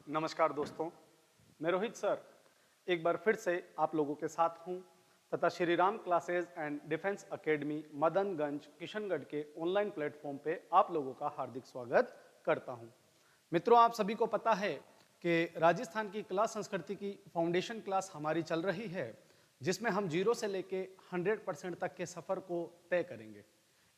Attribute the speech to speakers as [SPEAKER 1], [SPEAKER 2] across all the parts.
[SPEAKER 1] नमस्कार दोस्तों, मैं रोहित सर एक बार फिर से आप लोगों के साथ हूं तथा Shri Ram classes and defence academy Madanganj Kishangarh के ऑनलाइन प्लेटफॉर्म पे आप लोगों का हार्दिक स्वागत करता हूं। मित्रों, आप सभी को पता है कि राजस्थान की कला संस्कृति की फाउंडेशन क्लास हमारी चल रही है, जिसमें हम 0 से लेके 100% तक के सफ़र को तय करेंगे।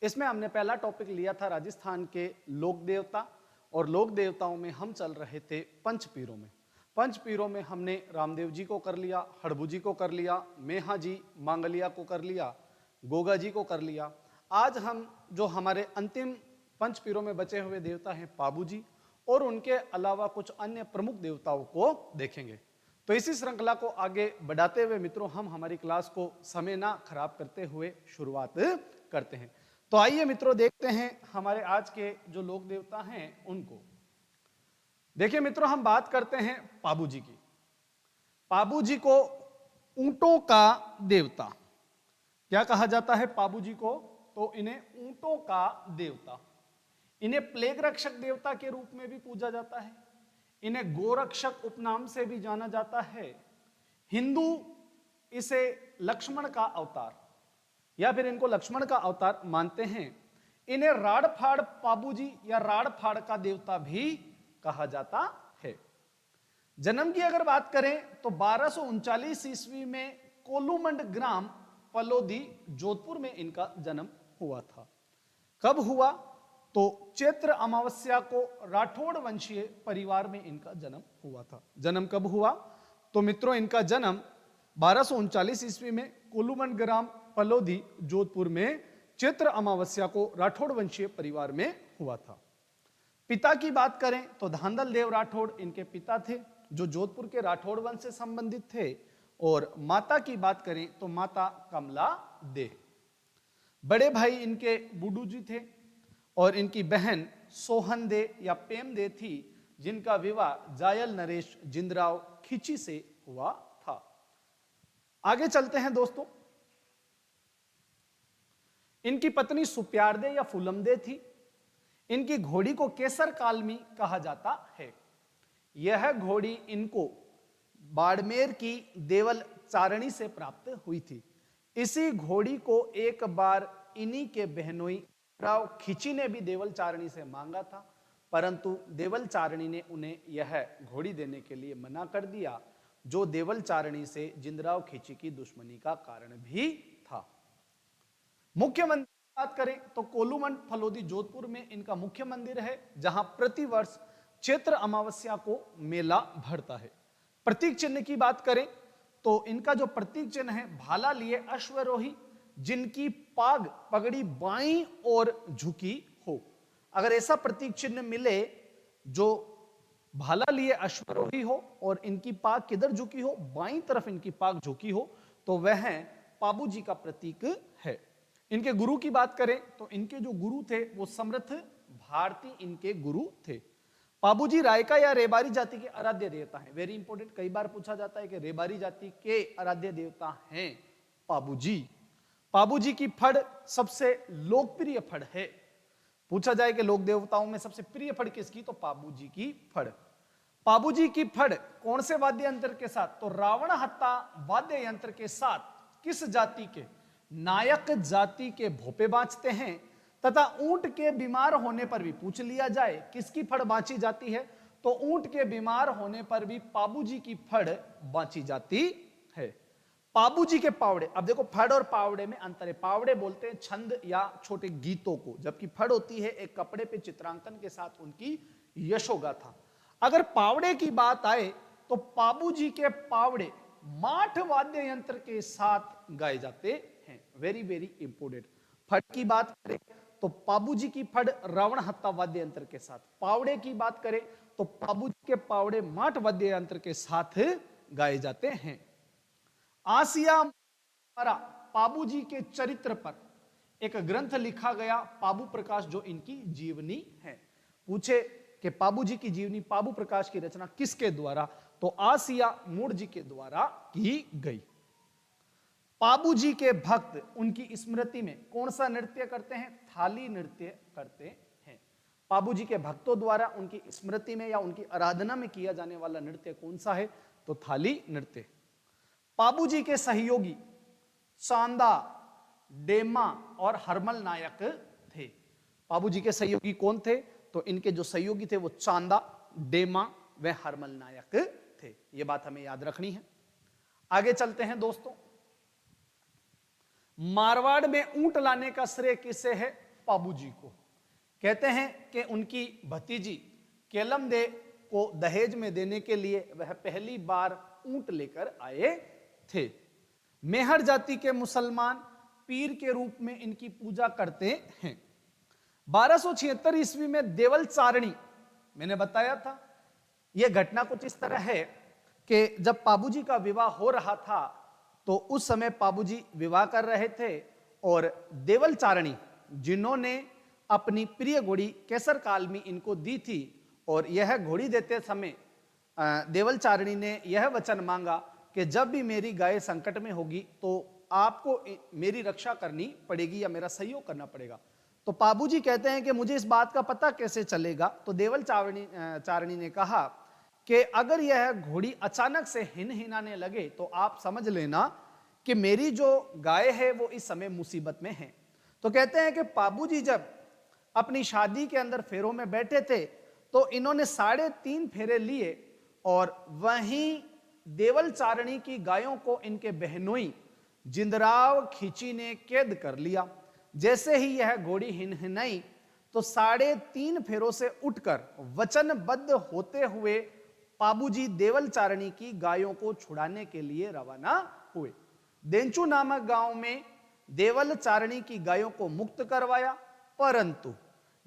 [SPEAKER 1] इसमें हमने पहला टॉपिक लिया था राजस्थान के लोक देवता, और लोक देवताओं में हम चल रहे थे पंचपीरों में। पंचपीरों में हमने रामदेव जी को कर लिया, हड़बू जी को कर लिया, मेहा जी मांगलिया को कर लिया, गोगा जी को कर लिया। आज हम जो हमारे अंतिम पंचपीरों में बचे हुए देवता हैं पाबू जी, और उनके अलावा कुछ अन्य प्रमुख देवताओं को देखेंगे। तो इसी श्रृंखला को आगे बढ़ाते हुए मित्रों, हम हमारी क्लास को समय ना खराब करते हुए शुरुआत करते हैं। तो आइए मित्रों, देखते हैं हमारे आज के जो लोक देवता हैं उनको। देखिए मित्रों, हम बात करते हैं पाबू जी की। पाबू जी को ऊंटों का देवता क्या कहा जाता है? पाबू जी को तो इन्हें ऊंटों का देवता, इन्हें प्लेग रक्षक देवता के रूप में भी पूजा जाता है, इन्हें गोरक्षक उपनाम से भी जाना जाता है। हिंदू इसे लक्ष्मण का अवतार या फिर इनको लक्ष्मण का अवतार मानते हैं। इन्हें राड़फाड़ पाबूजी या राड़फाड़ का देवता भी कहा जाता है। जन्म की अगर बात करें तो 1239 ईस्वी में कोलूमंड ग्राम पलोदी जोधपुर में इनका जन्म हुआ था। कब हुआ? तो चैत्र अमावस्या को राठौड़ वंशीय परिवार में इनका जन्म हुआ था। जन्म कब हुआ? तो मित्रों, इनका जन्म 1239 ईस्वी में कोलूमंड ग्राम पलोदी जोधपुर में चैत्र अमावस्या को राठौड़ वंशीय परिवार में हुआ था। पिता की बात करें तो धांधल देव राठौड़ इनके पिता थे, जो जोधपुर के राठौड़ वंश से संबंधित थे। और माता की बात करें तो माता कमला दे। बड़े भाई इनके बुडू जी थे, और इनकी बहन सोहन दे या पेम दे थी, जिनका विवाह जायल नरेश जिंदराव खिची से हुआ था। आगे चलते हैं दोस्तों। इनकी पत्नी सुप्यारदे या फुलमदे थी। इनकी घोड़ी को केसर कालमी कहा जाता है। यह घोड़ी इनको बाड़मेर की देवल चारणी से प्राप्त हुई थी। इसी घोड़ी को एक बार इन्हीं के बहनोई राव खिची ने भी देवल चारणी से मांगा था, परंतु देवल चारणी ने उन्हें यह घोड़ी देने के लिए मना कर दिया, जो देवल चारणी से जिंदराव खिची की दुश्मनी का कारण भी था। मुख्य मंदिर की बात करें तो कोलूमंड फलोदी जोधपुर में इनका मुख्य मंदिर है, जहां प्रतिवर्ष चैत्र अमावस्या को मेला भरता है। प्रतीक चिन्ह की बात करें तो इनका जो प्रतीक चिन्ह है, भाला लिए अश्वरोही जिनकी पाग पगड़ी बाईं ओर झुकी हो। अगर ऐसा प्रतीक चिन्ह मिले जो भाला लिए अश्वरोही हो और इनकी पाग किधर झुकी हो, बाईं तरफ इनकी पाग झुकी हो, तो वह पाबू जी का प्रतीक है। इनके गुरु की बात करें तो इनके जो गुरु थे वो समर्थ भारती इनके गुरु थे। पाबू जी रायका या रेबारी जाति के आराध्य देवता हैं। वेरी इंपॉर्टेंट, कई बार पूछा जाता है कि रेबारी जाति के आराध्य देवता हैं पाबू जी। पाबू जी की फड़ सबसे लोकप्रिय फड़ है। पूछा जाए कि लोक देवताओं में सबसे प्रिय फड़ किसकी, तो पाबू जी की फड़। पाबू जी की फड़ कौन से वाद्य यंत्र के साथ? तो रावण हत्ता वाद्य यंत्र के साथ किस जाति के? नायक जाति के भोपे बांचते हैं। तथा ऊंट के बीमार होने पर भी, पूछ लिया जाए किसकी फड़ बांची जाती है, तो ऊंट के बीमार होने पर भी पाबू जी की फड़ बांची जाती है। पाबू जी के पावड़े, अब देखो फड़ और पावड़े में अंतर है। पावड़े बोलते हैं छंद या छोटे गीतों को, जबकि फड़ होती है एक कपड़े पे चित्रांकन के साथ उनकी यशोगाथा। अगर पावड़े की बात आए तो पाबू जी के पावड़े माठ वाद्य यंत्र के साथ गाए जाते हैं। Very very important. फड़ की बात करें तो पाबू जी की फड़ रावण हत्ता वाद्य यंत्र के साथ। पावड़े की बात करें तो पाबू जी के पावड़े माठ वाद्य यंत्र के साथ गाए जाते हैं। आसिया द्वारा पाबू जी के चरित्र पर एक ग्रंथ लिखा गया, पाबू प्रकाश, जो इनकी जीवनी है। पूछे कि पाबू जी की जीवनी, पाबू प्रकाश की रचना किसके द्वारा? तो आसिया मूड जी के द्वारा की गई। पाबू जी के भक्त उनकी स्मृति में कौन सा नृत्य करते हैं? थाली नृत्य करते हैं। पाबूजी के भक्तों द्वारा उनकी स्मृति में या उनकी आराधना में किया जाने वाला नृत्य कौन सा है? तो थाली नृत्य। पाबूजी के सहयोगी चांदा, डेमा और हरमल नायक थे। पाबूजी के सहयोगी कौन थे? तो इनके जो सहयोगी थे वो चांदा, डेमा व हरमल नायक थे। ये बात हमें याद रखनी है। आगे चलते हैं दोस्तों। मारवाड़ में ऊंट लाने का श्रेय किसे है? पाबूजी को। कहते हैं कि उनकी भतीजी केलमदे को दहेज में देने के लिए वह पहली बार ऊंट लेकर आए थे। मेहर जाति के मुसलमान पीर के रूप में इनकी पूजा करते हैं। 1276 ईस्वी में देवल चारणी, मैंने बताया था, यह घटना कुछ इस तरह है कि जब पाबूजी का विवाह हो रहा था तो उस समय पाबूजी विवाह कर रहे थे और देवल चारणी जिन्होंने अपनी प्रिय घोड़ी केसर कालमी इनको दी थी, और यह घोड़ी देते समय देवल चारणी ने यह वचन मांगा कि जब भी मेरी गाय संकट में होगी तो आपको मेरी रक्षा करनी पड़ेगी या मेरा सहयोग करना पड़ेगा। तो पाबूजी कहते हैं कि मुझे इस बात का पता कैसे चलेगा? तो देवल चारणी ने कहा कि अगर यह घोड़ी अचानक से हिनहिनाने लगे तो आप समझ लेना कि मेरी जो गाय है वो इस समय मुसीबत में है। तो कहते हैं कि पाबूजी जब अपनी शादी के अंदर फेरों में बैठे थे तो इन्होंने 3.5 फेरे लिए और वहीं देवल चारणी की गायों को इनके बहनोई जिंदराव खींची ने कैद कर लिया। जैसे ही यह घोड़ी हिनहिनाई तो 3.5 फेरों से उठकर वचनबद्ध होते हुए पाबूजी देवल चारणी की गायों को छुड़ाने के लिए रवाना हुए। देंचू नामक गांव में देवल चारणी की गायों को मुक्त करवाया, परंतु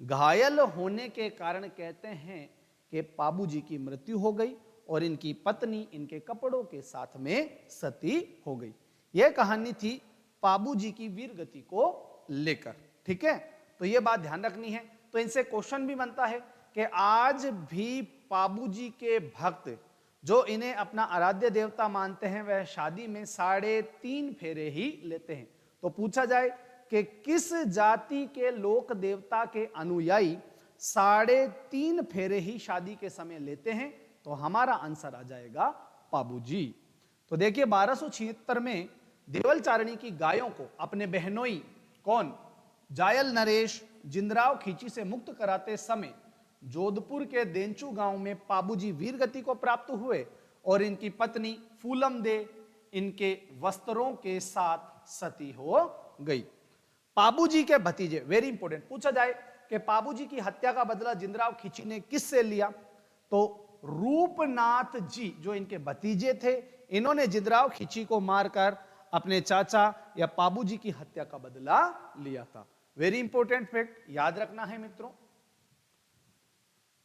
[SPEAKER 1] घायल होने के कारण कहते हैं कि पाबूजी की मृत्यु हो गई और इनकी पत्नी इनके कपड़ों के साथ में सती हो गई। यह कहानी थी पाबूजी की वीर गति को लेकर। ठीक है, तो यह बात ध्यान रखनी है। तो इनसे क्वेश्चन भी बनता है कि आज भी पाबूजी के भक्त जो इन्हें अपना आराध्य देवता मानते हैं वह शादी में 3.5 फेरे ही लेते हैं। तो पूछा जाए कि किस जाति के लोक देवता के अनुयायी 3.5 फेरे ही शादी के समय लेते हैं? तो हमारा आंसर आ जाएगा पाबूजी। तो देखिए 1276 में देवल चारणी की गायों को अपने बहनोई कौन जायल नरेश जिंदराव खींची से मुक्त कराते समय जोधपुर के देंचू गांव में पाबूजी वीरगति को प्राप्त हुए और इनकी पत्नी फूलम दे इनके वस्त्रों के साथ सती हो गई। पाबूजी के भतीजे, वेरी इंपॉर्टेंट, पूछा जाए कि पाबूजी की हत्या का बदला जिंदराव खींची ने किससे लिया? तो रूपनाथ जी जो इनके भतीजे थे इन्होंने जिंदराव खींची को मारकर अपने चाचा या पाबूजी की हत्या का बदला लिया था। वेरी इंपॉर्टेंट फैक्ट, याद रखना है मित्रों।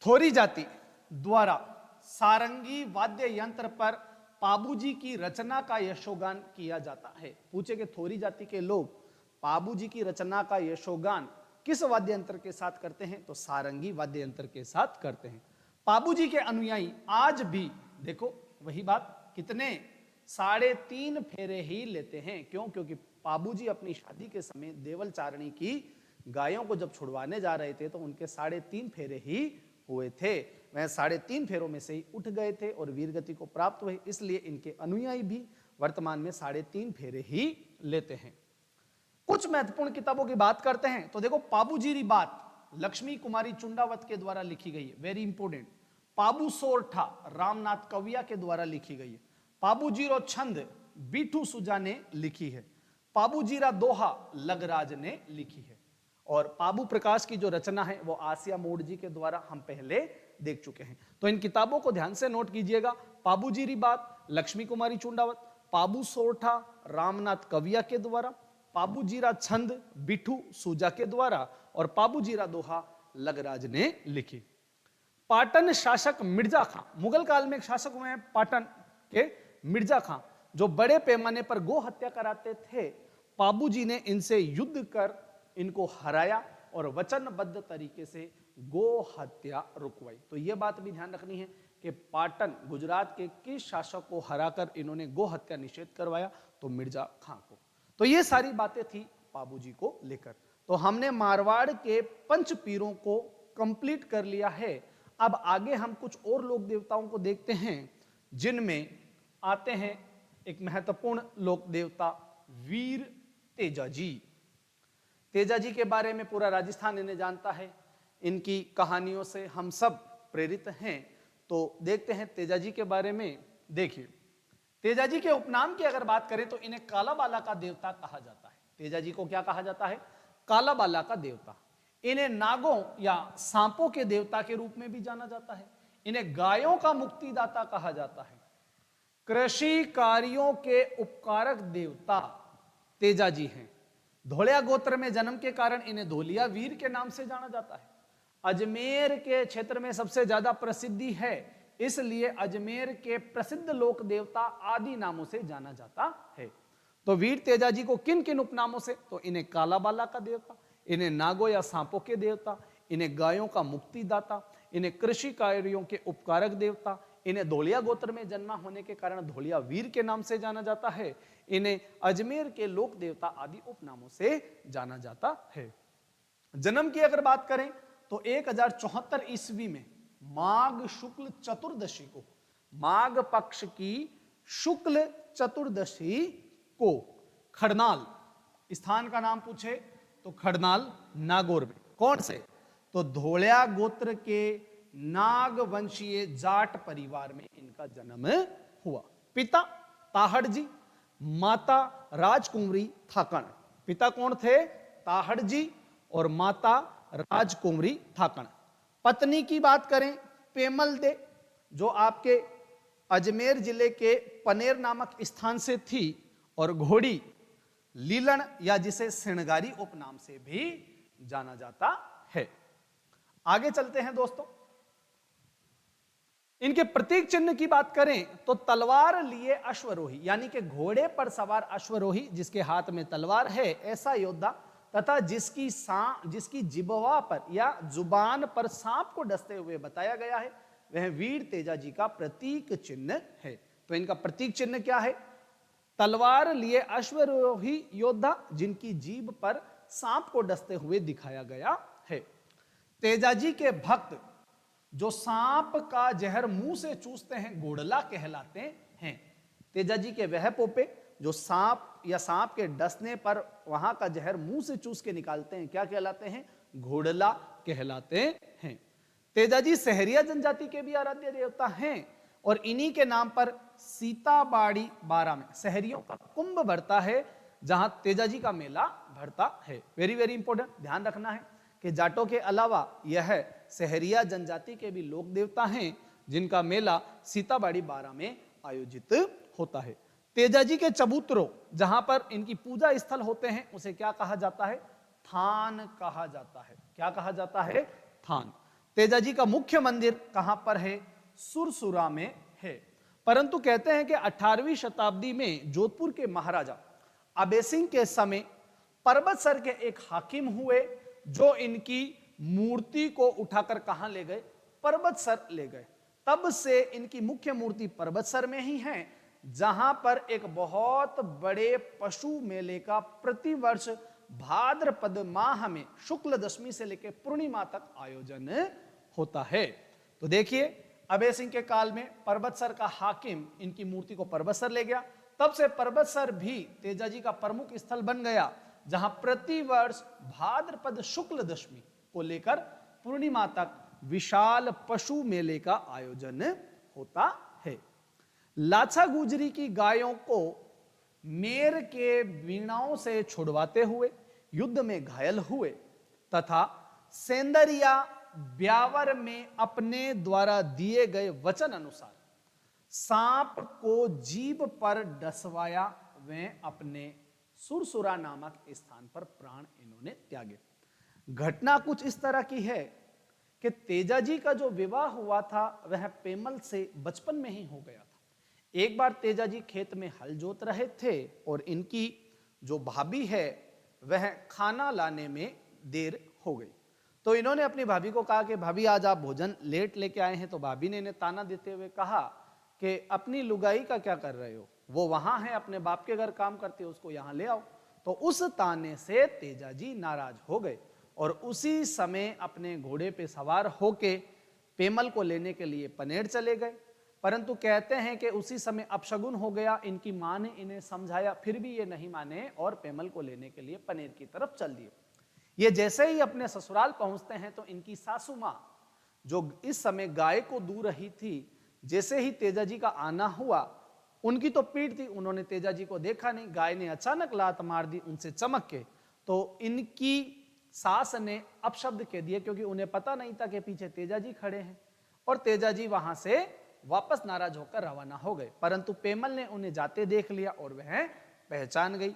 [SPEAKER 1] थोरी जाति द्वारा सारंगी वाद्य यंत्र पर पाबूजी की रचना का यशोगान किया जाता है। पूछे कि थोरी जाति के लोग पाबूजी की रचना का यशोगान किस वाद्य यंत्र के साथ करते हैं? तो सारंगी वाद्य यंत्र के साथ करते हैं। पाबूजी के अनुयायी आज भी देखो वही बात, कितने 3.5 फेरे ही लेते हैं। क्यों? क्योंकि पाबूजी अपनी शादी के समय देवल चारणी की गायों को जब छुड़वाने जा रहे थे तो उनके 3.5 फेरे ही हुए थे। वह 3.5 फेरों में से ही उठ गए थे और वीरगति को प्राप्त हुए, इसलिए इनके अनुयायी भी वर्तमान में 3.5 फेरे ही लेते हैं। कुछ महत्वपूर्ण किताबों की बात करते हैं तो देखो पाबूजीरी बात लक्ष्मी कुमारी चुंडावत के द्वारा लिखी गई है, वेरी इंपोर्टेंट। पाबू सोरठा रामनाथ कविया के द्वारा लिखी गई है। पाबूजीरो छंद बीठू सुजा ने लिखी है। पाबूजीरा दोहा लगराज ने लिखी है। और पाबू प्रकाश की जो रचना है वो आसिया मोड़ जी के द्वारा हम पहले देख चुके हैं। तो इन किताबों को ध्यान से नोट कीजिएगा। पाबूजीरी बात लक्ष्मी कुमारी चुंडावत, पाबू सोरठा रामनाथ कविया के द्वारा, पाबूजीरा छंद बिठू सूजा के द्वारा और पाबूजीरा दोहा लगराज ने लिखी। पाटन शासक मिर्जा खां, मुगल काल में एक शासक हुए हैं पाटन के मिर्जा खां, जो बड़े पैमाने पर गो हत्या कराते थे। पाबूजी ने इनसे युद्ध कर इनको हराया और वचनबद्ध तरीके से गो हत्या रुकवाई। तो यह बात भी ध्यान रखनी है कि पाटन गुजरात के किस शासक को हराकर इन्होंने गो हत्या निषेध करवाया? तो मिर्जा खां को। तो ये सारी बातें थी पाबूजी को लेकर। तो हमने मारवाड़ के पंच पीरों को कंप्लीट कर लिया है। अब आगे हम कुछ और लोक देवताओं को देखते हैं, जिनमें आते हैं एक महत्वपूर्ण लोक देवता वीर तेजाजी। तेजाजी के बारे में पूरा राजस्थान इन्हें जानता है, इनकी कहानियों से हम सब प्रेरित हैं। तो देखते हैं तेजाजी के बारे में। देखिए, तेजाजी के उपनाम की अगर बात करें तो इन्हें कालाबाला का देवता कहा जाता है। तेजाजी को क्या कहा जाता है? कालाबाला का देवता। इन्हें नागों या सांपों के देवता के रूप में भी जाना जाता है। इन्हें गायों का मुक्तिदाता कहा जाता है। कृषि कार्यों के उपकारक देवता तेजाजी हैं। धोलिया गोत्र में जन्म के कारण इन्हें धोलिया वीर के नाम से जाना जाता है। अजमेर के क्षेत्र में सबसे ज्यादा प्रसिद्धि है, इसलिए अजमेर के प्रसिद्ध लोक देवता आदि नामों से जाना जाता है। तो वीर तेजाजी को किन किन उपनामों से? तो इन्हें कालाबाला का देवता, इन्हें नागों या सांपों के देवता, इन्हें गायों का मुक्तिदाता, इन्हें कृषि कार्यों के उपकारक देवता, इन्हें धोलिया गोत्र में जन्मा होने के कारण धोलिया वीर के नाम से जाना जाता है, इन्हें अजमेर के लोक देवता आदि उपनामों से जाना जाता है। जन्म की अगर बात करें तो 1074 ईस्वी में माघ शुक्ल चतुर्दशी को, माघ पक्ष की शुक्ल चतुर्दशी को खड़नाल स्थान का नाम पूछे तो खड़नाल नागौर में। कौन से? तो धोलिया गोत्र के नाग वंशीय जाट परिवार में इनका जन्म हुआ। पिता ताहड़ जी, माता राजकुमारी थाकण। पिता कौन थे? ताहड़ जी और माता राजकुमारी थाकण। पत्नी की बात करें पेमल दे, जो आपके अजमेर जिले के पनेर नामक स्थान से थी, और घोड़ी लीलन या जिसे सिणगारी उपनाम से भी जाना जाता है। आगे चलते हैं दोस्तों। इनके प्रतीक चिन्ह की बात करें तो तलवार लिए अश्वरोही, यानी कि घोड़े पर सवार अश्वरोही जिसके हाथ में तलवार है, ऐसा योद्धा, तथा जिसकी जिबवा पर या जुबान पर सांप को डसते हुए बताया गया है, वह वीर तेजाजी का प्रतीक चिन्ह है। तो इनका प्रतीक चिन्ह क्या है? तलवार लिए अश्वरोही योद्धा जिनकी जीभ पर सांप को डसते हुए दिखाया गया है। तेजाजी के भक्त जो सांप का जहर मुंह से चूसते हैं घोड़ला कहलाते हैं। तेजाजी के वह पोपे जो सांप या सांप के डसने पर वहां का जहर मुंह से चूस के निकालते हैं, क्या कहलाते हैं? घोड़ला कहलाते हैं। तेजाजी सहरिया जनजाति के भी आराध्य देवता हैं और इन्हीं के नाम पर सीताबाड़ी बारा में सहरियों का कुंभ भरता है, जहां तेजाजी का मेला भरता है। वेरी वेरी इंपॉर्टेंट, ध्यान रखना है कि जाटों के अलावा यह सहरिया जनजाति के भी लोक देवता हैं जिनका मेला सीताबाड़ी बारा में आयोजित होता है। तेजाजी के चबूतरों जहां पर इनकी पूजा स्थल होते हैं उसे क्या कहा जाता है? थान कहा जाता है। क्या कहा जाता है? थान। तेजाजी का मुख्य मंदिर कहां पर है? सुरसुरा में है। परंतु कहते हैं कि 18वीं शताब्दी में जोधपुर के महाराजा अबे सिंह के समय परबतसर के एक हाकिम हुए जो इनकी मूर्ति को उठाकर कहां ले गए? परबतसर ले गए। तब से इनकी मुख्य मूर्ति परबतसर में ही है, जहां पर एक बहुत बड़े पशु मेले का प्रतिवर्ष भाद्रपद माह में शुक्ल दशमी से लेकर पूर्णिमा तक आयोजन होता है। तो देखिए, अबे सिंह के काल में परबतसर का हाकिम इनकी मूर्ति को परबतसर ले गया। तब से परबतसर भी तेजाजी का प्रमुख स्थल बन गया, जहां प्रतिवर्ष भाद्रपद शुक्ल दशमी को लेकर पूर्णिमा तक विशाल पशु मेले का आयोजन होता है। लाछा गुजरी की गायों को मेर के वीणाओं से छुड़वाते हुए युद्ध में घायल हुए तथा सेंदरिया ब्यावर में अपने द्वारा दिए गए वचन अनुसार सांप को जीभ पर डसवाया, वे अपने सुरसुरा नामक स्थान पर प्राण इन्होंने त्यागे। घटना कुछ इस तरह की है कि तेजाजी का जो विवाह हुआ था वह पेमल से बचपन में ही हो गया था। एक बार तेजाजी खेत में हल जोत रहे थे और इनकी जो भाभी है वह खाना लाने में देर हो गई, तो इन्होंने अपनी भाभी को कहा कि भाभी आज आप भोजन लेट लेके आए हैं। तो भाभी ने इन्हें ताना देते हुए कहा कि अपनी लुगाई का क्या कर रहे हो, वो वहां है अपने बाप के घर काम करती है, उसको यहां ले आओ। तो उस ताने से तेजाजी नाराज हो गए और उसी समय अपने घोड़े पे सवार होके पेमल को लेने के लिए पनेर चले गए। परंतु कहते हैं कि उसी समय अपशगुन हो गया, इनकी मां ने इन्हें समझाया, फिर भी ये नहीं माने और पेमल को लेने के लिए पनेर की तरफ चल दिए। ये जैसे ही अपने ससुराल पहुंचते हैं तो इनकी सासू मां, जो इस समय गाय को दूह रही थी, जैसे ही तेजाजी का आना हुआ, उनकी तो पीठ थी, उन्होंने तेजाजी को देखा नहीं, गाय ने अचानक लात मार दी उनसे चमक के, तो इनकी सास ने अपशब्द कह दिए, क्योंकि उन्हें पता नहीं था कि पीछे तेजाजी खड़े हैं, और तेजाजी वहां से वापस नाराज होकर रवाना हो गए। परंतु पेमल ने उन्हें जाते देख लिया और वह पहचान गई।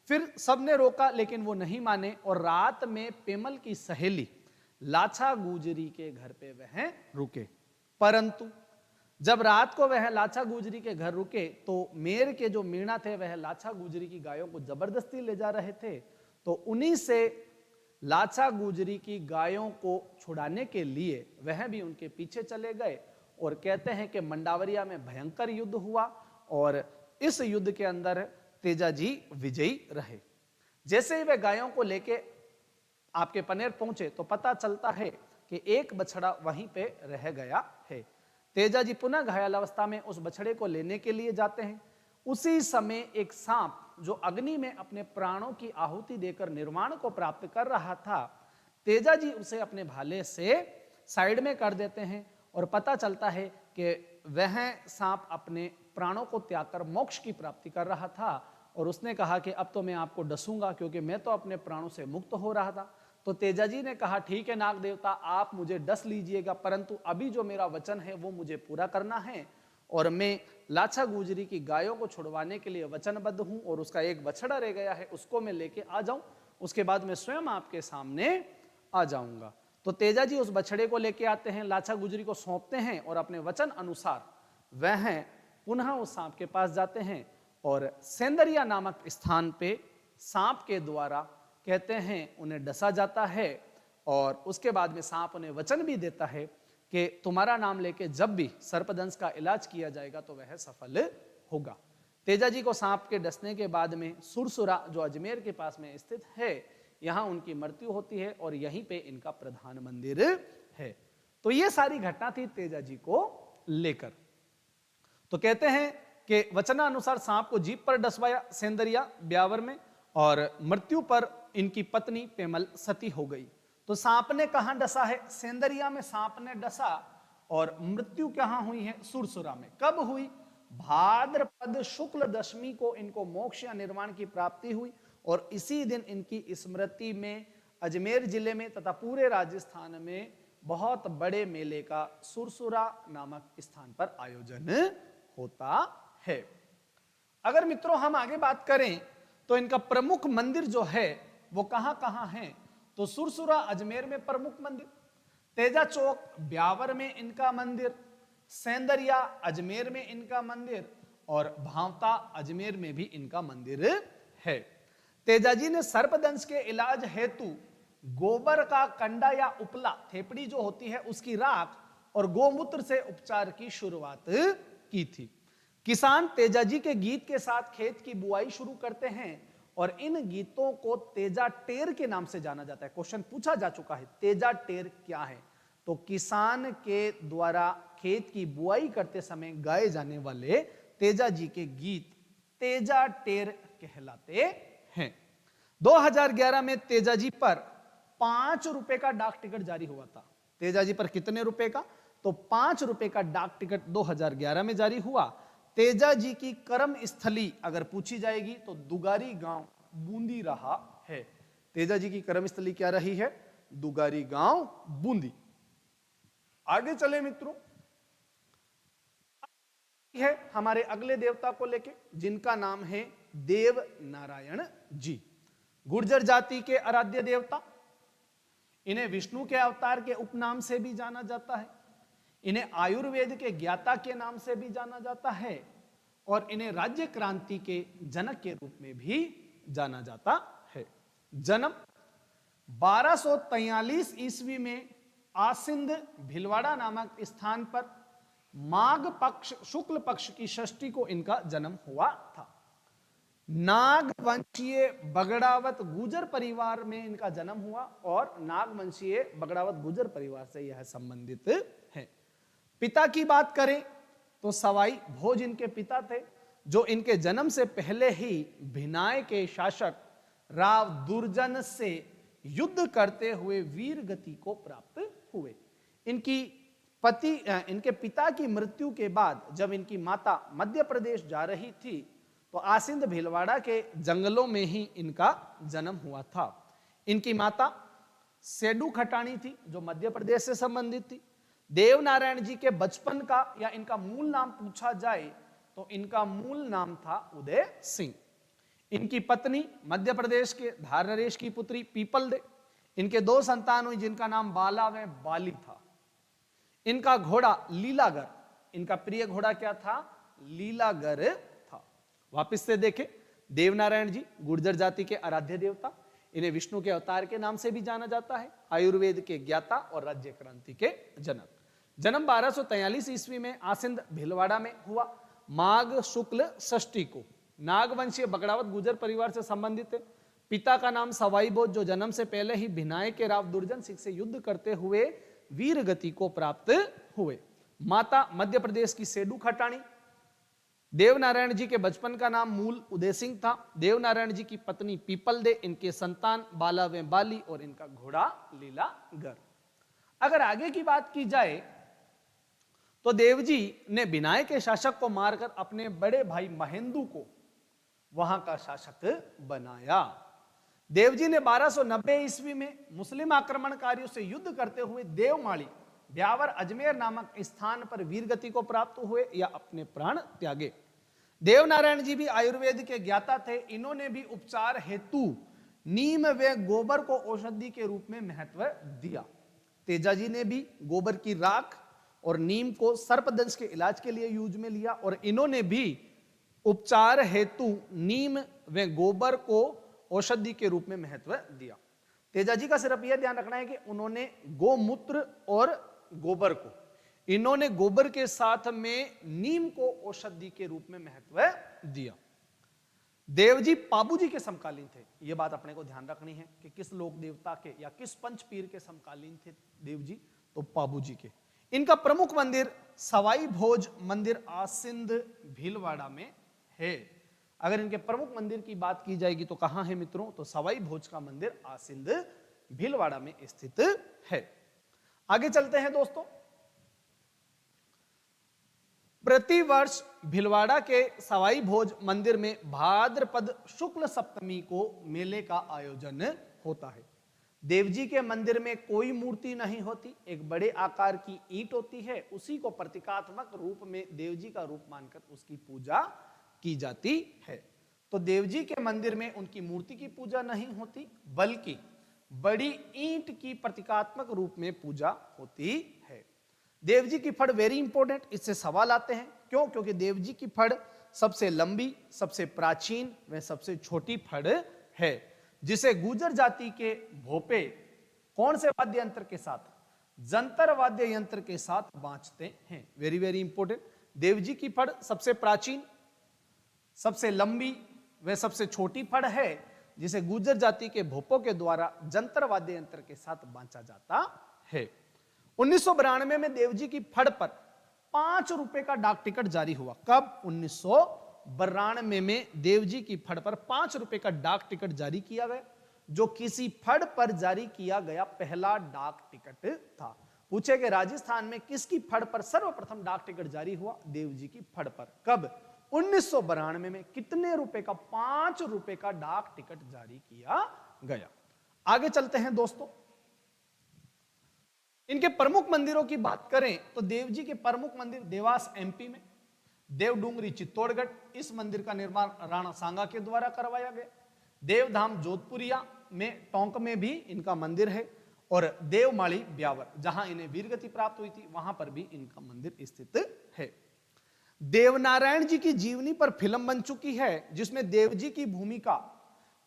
[SPEAKER 1] फिर सबने रोका लेकिन वो नहीं माने, और रात में पेमल की सहेली लाछा गुजरी के घर पे वह रुके। परंतु जब रात को वह लाछा गुजरी के घर रुके तो मेर के जो मीणा थे वह लाछा गुजरी की गायों को जबरदस्ती ले जा रहे थे, तो उन्हीं से लाछा गुजरी की गायों को छुड़ाने के लिए वह भी उनके पीछे चले गए। और कहते हैं कि मंडावरिया में भयंकर युद्ध हुआ और इस युद्ध के अंदर तेजाजी विजयी रहे। जैसे ही वे गायों को लेके आपके पनेर पहुंचे तो पता चलता है कि एक बछड़ा वहीं पे रह गया है। तेजाजी पुनः घायल अवस्था में उस बछड़े को लेने के लिए जाते हैं। उसी समय एक सांप जो अग्नि में अपने प्राणों की आहुति देकर निर्वाण को प्राप्त कर रहा था, तेजाजी उसे अपने भाले से साइड में कर देते हैं और पता चलता है कि वह सांप अपने प्राणों को त्याग कर मोक्ष की प्राप्ति कर रहा था। और उसने कहा कि अब तो मैं आपको डसूंगा, क्योंकि मैं तो अपने प्राणों से मुक्त हो रहा था। तो तेजाजी ने कहा ठीक है नाग देवता, आप मुझे डस लीजिएगा, परंतु अभी जो मेरा वचन है वो मुझे पूरा करना है, और मैं लाछा गुजरी की गायों को छुड़वाने के लिए वचनबद्ध हूं, और उसका एक बछड़ा रह गया है उसको मैं लेके आ जाऊं, उसके बाद मैं स्वयं आपके सामने आ जाऊंगा। तो तेजाजी उस बछड़े को लेके आते हैं, लाछा गुजरी को सौंपते हैं और अपने वचन अनुसार वह पुनः उस सांप के पास जाते हैं और सेंदरिया नामक स्थान पे सांप के द्वारा कहते हैं उन्हें डसा जाता है। और उसके बाद में सांप उन्हें वचन भी देता है कि तुम्हारा नाम लेके जब भी सर्पदंश का इलाज किया जाएगा तो वह सफल होगा। तेजाजी को सांप के डसने के बाद में सुरसुरा जो अजमेर के पास में स्थित है, यहां उनकी मृत्यु होती है और यहीं पे इनका प्रधान मंदिर है। तो ये सारी घटना थी तेजाजी को लेकर। तो कहते हैं कि वचनानुसार सांप को जीभ पर डसवाया सेंदरिया ब्यावर में, और मृत्यु पर इनकी पत्नी पेमल सती हो गई। तो सांप ने कहां डसा है? सेंदरिया में सांप ने डसा, और मृत्यु कहां हुई है? सुरसुरा में। कब हुई? भाद्रपद शुक्ल दशमी को इनको मोक्ष या निर्वाण की प्राप्ति हुई, और इसी दिन इनकी स्मृति में अजमेर जिले में तथा पूरे राजस्थान में बहुत बड़े मेले का सुरसुरा नामक स्थान पर आयोजन होता है। अगर मित्रों हम आगे बात करें तो इनका प्रमुख मंदिर जो है वो कहां कहां है, तो सुरसुरा अजमेर में प्रमुख मंदिर, तेजा चौक ब्यावर में इनका मंदिर, सेंदरिया अजमेर में इनका मंदिर, और भावता अजमेर में भी इनका मंदिर है। तेजाजी ने सर्पदंश के इलाज हेतु गोबर का कंडा या उपला, थेपड़ी जो होती है उसकी राख और गोमूत्र से उपचार की शुरुआत की थी। किसान तेजाजी के गीत के साथ खेत की बुआई शुरू करते हैं, और इन गीतों को तेजा टेर के नाम से जाना जाता है। क्वेश्चन पूछा जा चुका है, तेजा टेर क्या है? तो किसान के द्वारा खेत की बुआई करते समय गाए जाने वाले तेजाजी के गीत तेजा टेर कहलाते हैं। 2011 में तेजाजी पर 5 रुपए का डाक टिकट जारी हुआ था। तेजाजी पर कितने रुपए का? तो 5 रुपए का डाक टिकट 2011 में जारी हुआ। तेजाजी की कर्म स्थली अगर पूछी जाएगी तो दुगारी गांव बूंदी रहा है। तेजाजी की कर्म स्थली क्या रही है? दुगारी गांव बूंदी। आगे चले मित्रों, है हमारे अगले देवता को लेके, जिनका नाम है देव नारायण जी। गुर्जर जाति के आराध्य देवता, इन्हें विष्णु के अवतार के उपनाम से भी जाना जाता है, इन्हें आयुर्वेद के ज्ञाता के नाम से भी जाना जाता है, और इन्हें राज्य क्रांति के जनक के रूप में भी जाना जाता है। जन्म 1243 ईस्वी में आसिंद भिलवाड़ा नामक स्थान पर माघ पक्ष शुक्ल पक्ष की षष्ठी को इनका जन्म हुआ था। नागवंशीय बगड़ावत गुजर परिवार में इनका जन्म हुआ और नागवंशीय बगड़ावत गुजर परिवार से यह संबंधित है। पिता की बात करें तो सवाई भोज इनके पिता थे, जो इनके जन्म से पहले ही भिनाय के शासक राव दुर्जन से युद्ध करते हुए वीर गति को प्राप्त हुए। इनके पिता की मृत्यु के बाद जब इनकी माता मध्य प्रदेश जा रही थी तो आसिंद भीलवाड़ा के जंगलों में ही इनका जन्म हुआ था। इनकी माता सेडू खटाणी थी जो मध्य प्रदेश से संबंधित थी। देवनारायण जी के बचपन का या इनका मूल नाम पूछा जाए तो इनका मूल नाम था उदय सिंह। इनकी पत्नी मध्य प्रदेश के धार नरेश की पुत्री पीपल दे। इनके 2 संतान हुई जिनका नाम बाला व बाली था। इनका घोड़ा लीलागर, इनका प्रिय घोड़ा क्या था? लीलागर था। वापिस से देखें, देवनारायण जी गुर्जर जाति के आराध्य देवता, इन्हें विष्णु के अवतार के नाम से भी जाना जाता है, आयुर्वेद के ज्ञाता और राज्य क्रांति के जनक। जन्म 1243 ईस्वी में आसिंद भीलवाड़ा में हुआ। माघ शुक्ल षष्ठी को। नागवंशीय बगड़ावत गुजर परिवार से संबंधित है। पिता का नाम सवाई भोज, जो जन्म से पहले ही भिनाय के राव दुर्जन सिंह से युद्ध करते हुए वीर गति को प्राप्त हुए। माता मध्य प्रदेश की सेडू खटाणी। देवनारायण जी के बचपन का नाम मूल उदय सिंह था। देवनारायण जी की पत्नी पीपल दे, इनके संतान बाला व बाली और इनका घोड़ा लीलागर। अगर आगे की बात की जाए तो देवजी ने भिनाय के शासक को मारकर अपने बड़े भाई महेंदु को वहां का शासक बनाया। देवजी ने 1290 ईस्वी में मुस्लिम आक्रमणकारियों से युद्ध करते हुए देवमाली, ब्यावर, अजमेर नामक स्थान पर वीरगति को प्राप्त हुए या अपने प्राण त्यागे। देवनारायण जी भी आयुर्वेद के ज्ञाता थे। इन्होंने भी उपचार हेतु नीम व गोबर को औषधि के रूप में महत्व दिया। तेजा जी ने भी गोबर की राख और नीम को सर्पदंश के इलाज के लिए यूज में लिया और इन्होंने भी उपचार हेतु नीम व गोबर को औषधि के रूप में महत्व दिया। तेजा जी का सिर्फ यह ध्यान रखना है कि उन्होंने गोमूत्र और गोबर को, इन्होंने गोबर के साथ में नीम को औषधि के रूप में महत्व दिया। देवजी पाबूजी के समकालीन थे। यह बात अपने को ध्यान रखनी है कि किस लोक देवता के या किस पंच पीर के समकालीन थे देवजी, तो पाबूजी के। इनका प्रमुख मंदिर सवाई भोज मंदिर आसिंद भीलवाड़ा में है। अगर इनके प्रमुख मंदिर की बात की जाएगी तो कहां है मित्रों? तो सवाई भोज का मंदिर आसिंद भीलवाड़ा में स्थित है। आगे चलते हैं दोस्तों। प्रतिवर्ष भीलवाड़ा के सवाई भोज मंदिर में भाद्रपद शुक्ल सप्तमी को मेले का आयोजन होता है। देवजी के मंदिर में कोई मूर्ति नहीं होती, एक बड़े आकार की ईंट होती है, उसी को प्रतीकात्मक रूप में देवजी का रूप मानकर उसकी पूजा की जाती है। तो देवजी के मंदिर में उनकी मूर्ति की पूजा नहीं होती, बल्कि बड़ी ईंट की प्रतीकात्मक रूप में पूजा होती है। देवजी की फड़ वेरी इंपॉर्टेंट, इससे सवाल आते हैं। क्यों? क्योंकि देवजी की फड़ सबसे लंबी, सबसे प्राचीन व सबसे छोटी फड़ है, जिसे गुर्जर जाति के भोपे कौन से वाद्य यंत्र के साथ? जंतर वाद्य यंत्र के साथ बांचते हैं। Very very important. देवजी की फड़ सबसे प्राचीन, सबसे लंबी व सबसे छोटी फड़ है, जिसे गुर्जर जाति के भोपों के द्वारा जंतर वाद्य यंत्र के साथ बांचा जाता है। 1992 में देवजी की फड़ पर 5 रुपए का डाक टिकट जारी हुआ। कब? 1992 में देवजी की फड़ पर 5 रुपए का डाक टिकट जारी किया गया, जो किसी फड़ पर जारी किया गया पहला डाक टिकट था। पूछे कि राजस्थान में किसकी फड़ पर सर्वप्रथम डाक टिकट जारी हुआ? देवजी की फड़ पर। कब? 1992 में। कितने रुपए का? 5 रुपए का डाक टिकट जारी किया गया। आगे चलते हैं दोस्तों। इनके प्रमुख मंदिरों की बात करें तो देवजी के प्रमुख मंदिर देवास एमपी में, देवडूंगरी चित्तौड़गढ़, इस मंदिर का निर्माण राणा सांगा के द्वारा करवाया गया। देवधाम जोधपुरिया में टोंक में भी इनका मंदिर है, और देवमाली ब्यावर, जहां इन्हें वीरगति प्राप्त हुई थी, वहां पर भी इनका मंदिर स्थित है। देवनारायण जी की जीवनी पर फिल्म बन चुकी है, जिसमें देवजी की भूमिका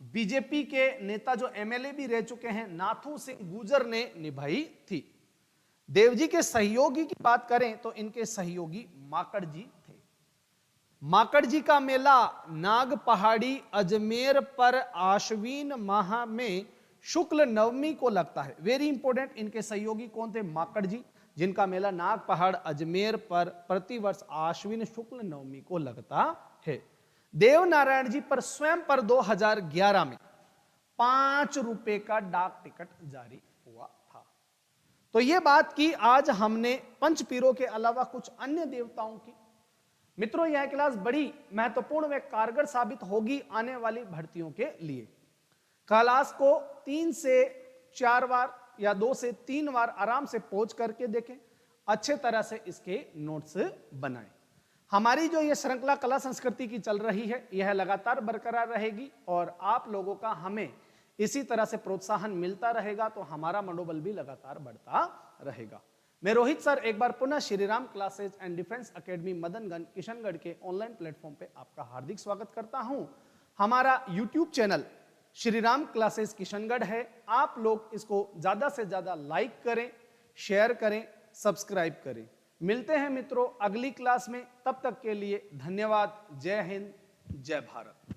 [SPEAKER 1] बीजेपी के नेता जो एमएलए भी रह चुके हैं नाथू सिंह गुर्जर ने निभाई थी। देवजी के सहयोगी की बात करें तो इनके सहयोगी माकड़ जी थे। माकड़ जी का मेला नाग पहाड़ी अजमेर पर आश्विन माह में शुक्ल नवमी को लगता है। वेरी इंपॉर्टेंट, इनके सहयोगी कौन थे? माकड़ जी, जिनका मेला नाग पहाड़ अजमेर पर प्रतिवर्ष आश्विन शुक्ल नवमी को लगता है। देव नारायण जी पर स्वयं पर 2011 में 5 रुपए का डाक टिकट जारी हुआ था। तो यह बात की आज हमने पंचपीरों के अलावा कुछ अन्य देवताओं की। मित्रों, यह क्लास बड़ी महत्वपूर्ण व कारगर साबित होगी आने वाली भर्तियों के लिए। क्लास को 3 से 4 बार या 2 से 3 बार आराम से पहुंच करके देखें, अच्छे तरह से इसके नोट्स बनाएं। हमारी जो ये श्रृंखला कला संस्कृति की चल रही है, यह लगातार बरकरार रहेगी और आप लोगों का हमें इसी तरह से प्रोत्साहन मिलता रहेगा तो हमारा मनोबल भी लगातार बढ़ता रहेगा। मैं रोहित सर एक बार पुनः Shri Ram classes and defence academy Madanganj Kishangarh के ऑनलाइन प्लेटफॉर्म पे आपका हार्दिक स्वागत करता हूं। हमारा YouTube channel Shri Ram classes Kishangarh है। आप लोग इसको ज्यादा से ज्यादा लाइक करें, शेयर करें, सब्सक्राइब करें। मिलते हैं मित्रों अगली क्लास में, तब तक के लिए धन्यवाद। जय हिंद, जय भारत।